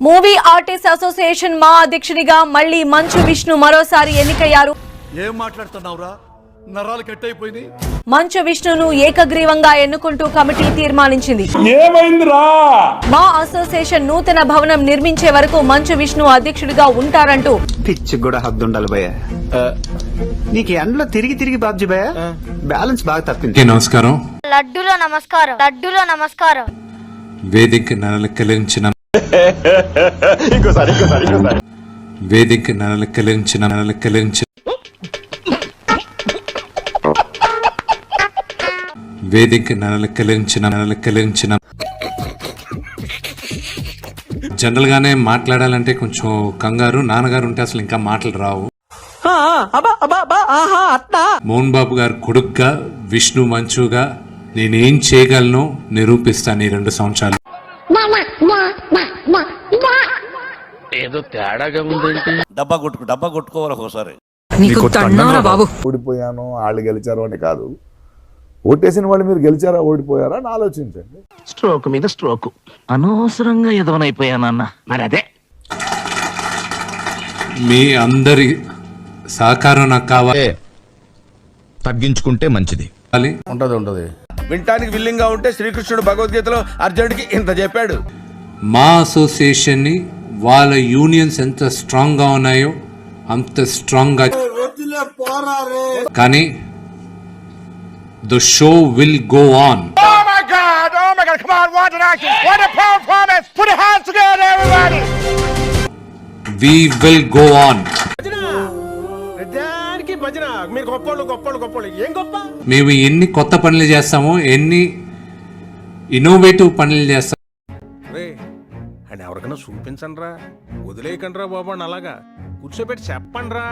Movie artist association మా అధ్యక్షునిగా మళ్ళీ మంచు విష్ణు మరోసారి ఎన్నికయ్యారు. ఏం మాట్లాడుతున్నావురా? నరాలు కట్ అయిపోయింది. మంచు విష్ణును ఏకగ్రీవంగా ఎన్నుకుంటూ కమిటీ తీర్మానించింది. ఏమైందిరా? మా అసోసియేషన్ నూతన భవనం నిర్మించే వరకు మంచు విష్ణు అధ్యక్షుడిగా ఉంటారంటూ. పిచ్చి కూడా హద్దుండాలి భయ్య. నీకు ఎండలో తిరిగి తిరిగి బాబ్జీ భయ్య బ్యాలెన్స్ బాగా తప్పింది. నమస్కారం. లడ్డూలో నమస్కారం. లడ్డూలో నమస్కారం. వేదిక నలకలించిన వేదిక నలకలించిన వేదిక నలకలించిన జనరల్ గానే మాట్లాడాలంటే కొంచెం కంగారు. నాన్నగారు ఉంటే అసలు ఇంకా మాటలు రావు. మోహన్ బాబు గారు కొడుగ్గా విష్ణు మంచుగా నేనేం చేయగలను నిరూపిస్తాను ఈ 2 సంవత్సరాలు. ఏదో తేడాగా ఉందంటే డబ్బా కొట్టుకోవాలి ఒకసారి. ఓడిపోయాను వాళ్ళు గెలిచారు అని కాదు, ఓటేసిన వాళ్ళు మీరు గెలిచారా ఓడిపోయారా అని ఆలోచించండి. స్ట్రోక్ మీద స్ట్రోక్ అనవసరంగా ఎదవనైపోయానన్న. మరి అదే మీ అందరి సహకారం నాకు కావాలి. తగ్గించుకుంటే మంచిది. ఉంటది వింటానికి విల్లింగ్ గా ఉంటే శ్రీకృష్ణుడు భగవద్గీతలో అర్జునుడికి ఇంత చెప్పాడు. మా అసోసియేషన్ ని వాళ్ళ యూనియన్స్ ఎంత స్ట్రాంగ్ గా ఉన్నాయో అంత స్ట్రాంగ్ గా, కానీ the show will go on. We will go on. మేము ఎన్ని కొత్త పనులు చేస్తామో, ఎన్ని ఇన్నోవేటివ్ పనులు చేస్తాం. అని ఎవరికైనా చూపించండి రా, వదిలేయకండి రా బాబు, అలాగా కూర్చోబెట్టి చెప్పండి రా.